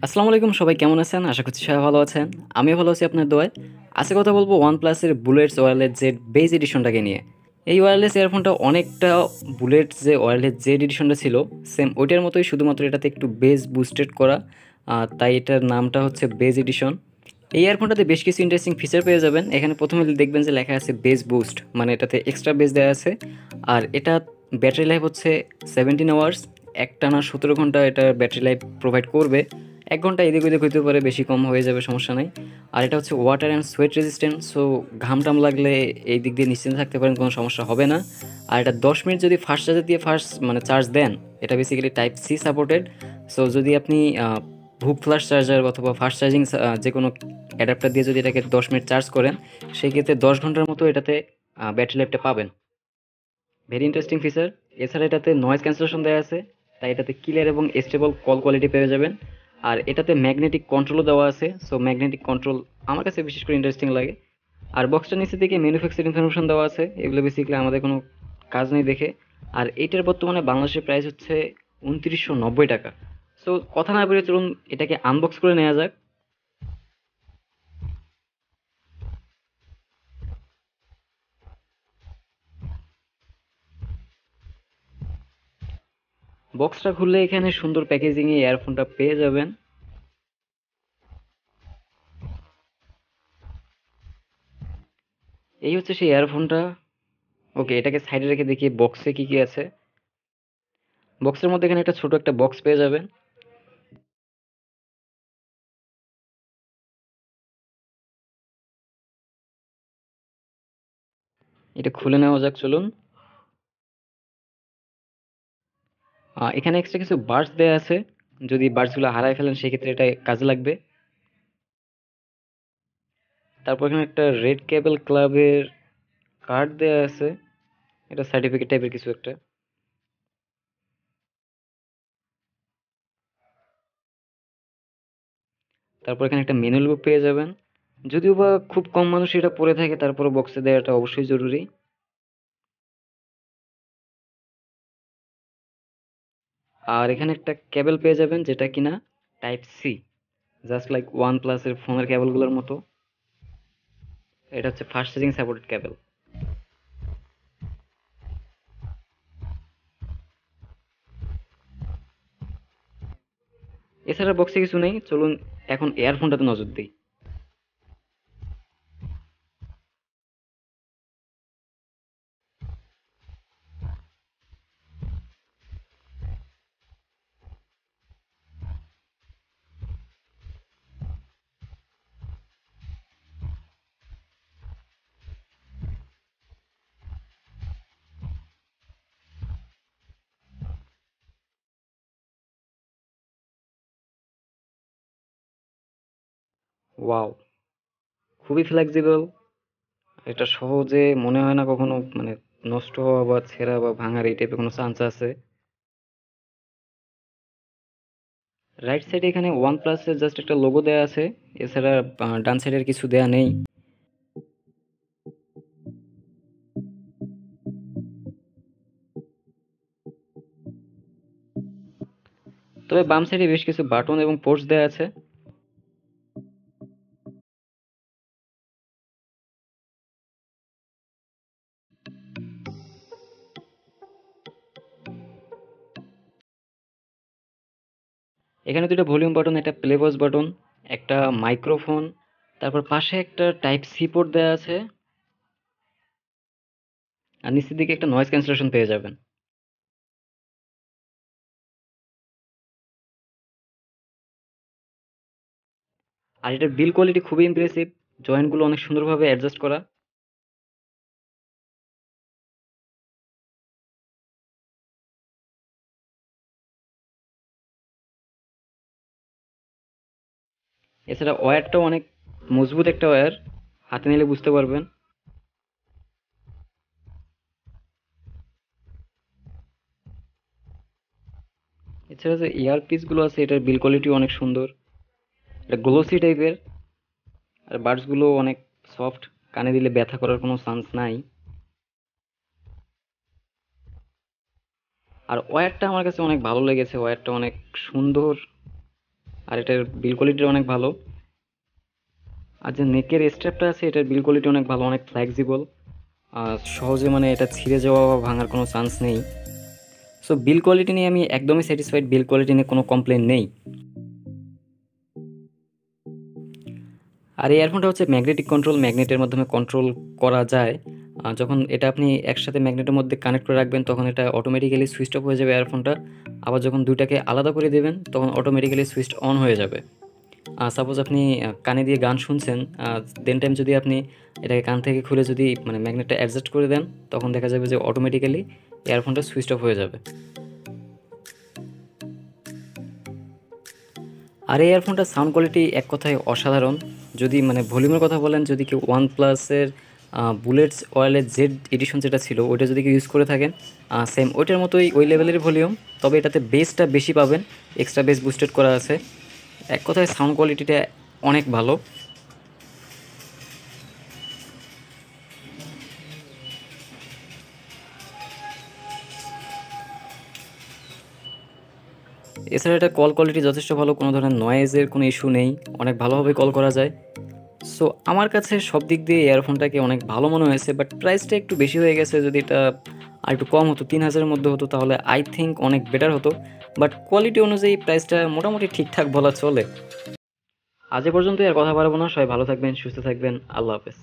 আসসালামু আলাইকুম, সবাই কেমন আছেন? আশা করছি সবাই ভালো আছেন। আমিও ভালো আছি আপনার দোয়ায়। আজকে কথা বলবো OnePlus এর বুলেটস ওয়্যারলেস জেড বেজ এডিশনটাকে নিয়ে। এই ওয়্যারলেস ইয়ারফোনটা অনেকটা বুলেটস যে ওয়্যারলেস জেড এডিশনটা ছিল, সেম ওইটার মতোই, শুধুমাত্র এটাতে একটু বেজ বুস্টেড করা। তাই এটার নামটা হচ্ছে বেজ এডিশন। এই ইয়ারফোনটাতে বেশ কিছু ইন্টারেস্টিং ফিচার পেয়ে যাবেন। এখানে প্রথমে দেখবেন যে লেখা আছে বেজ বুস্ট, মানে এটাতে এক্সট্রা বেজ দেওয়া আছে। আর এটা ব্যাটারি লাইফ হচ্ছে 17 আওয়ার্স, একটানা 17 ঘন্টা এটা ব্যাটারি লাইফ প্রোভাইড করবে। 1 ঘন্টা এদিক ওদিক হইতে পারে, বেশি কম হয়ে যাবে, সমস্যা নাই। আর এটা হচ্ছে water and sweat resistant, so ঘাম টাম লাগলে এই দিক দিয়ে নিশ্চিন্ত থাকতে পারেন, কোনো সমস্যা হবে না। আর এটা 10 মিনিট যদি ফাস্ট চার্জার দিয়ে মানে চার্জ দেন, এটা basically type C supported. So যদি আপনি হুক ফ্ল্যাশ চার্জার অথবা ফাস্ট চার্জিং যে কোনো অ্যাডাপ্টার দিয়ে যদি এটাকে 10 মিনিট চার্জ করেন, সেই ক্ষেত্রে 10 ঘন্টার মতো এটাতে ব্যাটারি লাইফটা পাবেন। Very interesting feature. এছাড়া এটাতে নয়েজ ক্যান্সেলেশন দেওয়া আছে, তাই এটাতে ক্লিয়ার এবং স্টেবল কল কোয়ালিটি পেয়ে যাবেন। আর এটাতে ম্যাগনেটিক কন্ট্রোলও দেওয়া আছে, সো ম্যাগনেটিক কন্ট্রোল আমার কাছে বিশেষ করে ইন্টারেস্টিং লাগে। আর বক্সটার নিচে দিকে ম্যানুফ্যাকচার ইনফরমেশন দেওয়া আছে, এগুলো বেসিক্যালি আমাদের কোনো কাজ নেই দেখে। আর এটার বর্তমানে বাংলাদেশের প্রাইস হচ্ছে 2990 টাকা। সো কথা না বলে চলুন এটাকে আনবক্স করে নেওয়া যাক। বক্সটা খুললে এখানে সুন্দর প্যাকেজিং এ ইয়ারফোনটা পেয়ে যাবেন। এই হচ্ছে সেই ইয়ারফোনটা। ওকে, এটাকে সাইডে রেখে দেখি বক্সে কি কি আছে। বক্সের মধ্যে এখানে একটা ছোট একটা বক্স পেয়ে যাবেন। এটা খুলে নেওয়া যাক, চলুন। এখানে এক্সট্রা কিছু বার্ডস দেয়া আছে, যদি বার্ডস গুলো হারায় ফেলেন সেক্ষেত্রে এটা কাজে লাগবে। তারপর এখানে একটা রেড কেবল ক্লাবের কার্ড দেয়া আছে, এটা সার্টিফিকেট টাইপের কিছু একটা। তারপর এখানে একটা ম্যানুয়াল বুক পেয়ে যাবেন, যদিও বা খুব কম মানুষ এটা পড়ে থাকে, তারপরে বক্সে দেওয়াটা অবশ্যই জরুরি। আর এখানে একটা কেবল পেয়ে যাবেন, যেটা কিনা type C, just like one প্লাসের ফোনের কেবলগুলোর মতো। এটা হচ্ছে ফাস্ট চার্জিং সাপোর্টেড কেবল। এছাড়া বক্সে কিছু নেই, চলুন এখন ইয়ারফোনটাতে নজর দিই। ওয়াও, খুবই ফ্লেক্সিবল। এটা সহজে মনে হয় না কখনো মানে নষ্ট হওয়া বা ছেঁড়া বা ভাঙার এই টাইপের কোনো চান্স আছে। রাইট সাইডে এখানে ওয়ান প্লাসের জাস্ট একটা লোগো দেয়া আছে, এছাড়া ডান সাইডের কিছু দেয়া নেই। তবে বাম সাইডে বেশ কিছু বাটন এবং পোর্টস দেয়া আছে। এখানে দুটো ভলিউম বাটন, একটা প্লে পজ বাটন, একটা মাইক্রোফোন, তারপর পাশে একটা টাইপ সি পোর্ট দেয়া আছে। আর নিচের দিকে একটা নয়েজ ক্যান্সেলেশন পেয়ে যাবেন। আর এটার বিল কোয়ালিটি খুবই ইমপ্রেসিভ, জয়েন্ট গুলো অনেক সুন্দরভাবে অ্যাডজাস্ট করা। এছাড়া ওয়্যারটাও অনেক মজবুত একটা ওয়্যার, হাতে নিলে বুঝতে পারবেন। এছাড়া যে ইয়ারপিস গুলো আছে, এটার বিল কোয়ালিটি অনেক সুন্দর, এটা গ্লোসি টাইপের। আর বাডস গুলো অনেক সফট, কানে দিলে ব্যথা করার কোনো চান্স নাই। আর ওয়্যারটা আমার কাছে অনেক ভালো লেগেছে, ওয়্যারটা অনেক সুন্দর। আর এটার বিল কোয়ালিটি অনেক ভালো। আর যে নেকের স্ট্র্যাপটা আছে এটার বিল কোয়ালিটি অনেক ভালো, অনেক ফ্লেক্সিবল। আর সহজে মানে এটা ছিঁড়ে যাওয়া বা ভাঙার কোনো চান্স নেই। সো বিল কোয়ালিটি নিয়ে আমি একদমই স্যাটিসফাইড, বিল কোয়ালিটি নিয়ে কোনো কমপ্লেন নেই। আর এই ইয়ারফোনটা হচ্ছে ম্যাগনেটিক কন্ট্রোল, ম্যাগনেটের মাধ্যমে কন্ট্রোল করা যায়। যখন এটা আপনি একসাথে ম্যাগনেটের মধ্যে কানেক্ট করে রাখবেন তখন এটা অটোমেটিক্যালি সুইচ অফ হয়ে যাবে ইয়ারফোনটা। আবার যখন দুইটাকে আলাদা করে দেবেন তখন অটোমেটিক্যালি সুইচ অন হয়ে যাবে। সাপোজ আপনি কানে দিয়ে গান শুনছেন, দেন টাইম যদি আপনি এটাকে কান থেকে খুলে যদি মানে ম্যাগনেটটা অ্যাডজাস্ট করে দেন তখন দেখা যাবে যে অটোমেটিক্যালি ইয়ারফোনটা সুইচ অফ হয়ে যাবে। আর এই ইয়ারফোনটার সাউন্ড কোয়ালিটি এক কথায় অসাধারণ। যদি মানে ভলিউমের কথা বলেন, যদি কেউ ওয়ান প্লাসের বুলেটস ওয়্যারলেস জেড এডিশন যেটা ছিল ওইটা যদি কেউ ইউজ করে থাকেন, সেম ওইটার মতোই ওই লেভেলের ভলিউম, তবে এটাতে বেসটা বেশি পাবেন, এক্সট্রা বেস বুস্টেড করা আছে। এক কথায় সাউন্ড কোয়ালিটিটা অনেক ভালো। এছাড়া এটা কল কোয়ালিটি যথেষ্ট ভালো, কোনো ধরনের নয়েজের কোনো ইস্যু নেই, অনেক ভালোভাবে কল করা যায়। সো আমার কাছে সব দিক দিয়ে ইয়ারফোনটাকে অনেক ভালো মনে হয়েছে, বাট প্রাইসটা একটু বেশি হয়ে গেছে। যদি এটা আর একটু কম হতো, 3000-এর মধ্যে হতো, তাহলে আই থিঙ্ক অনেক বেটার হতো। বাট কোয়ালিটি অনুযায়ী প্রাইসটা মোটামুটি ঠিকঠাক বলা চলে। আজ এ পর্যন্ত আর কথা বাড়াবো না, সবাই ভালো থাকবেন, সুস্থ থাকবেন, আল্লাহ হাফেজ।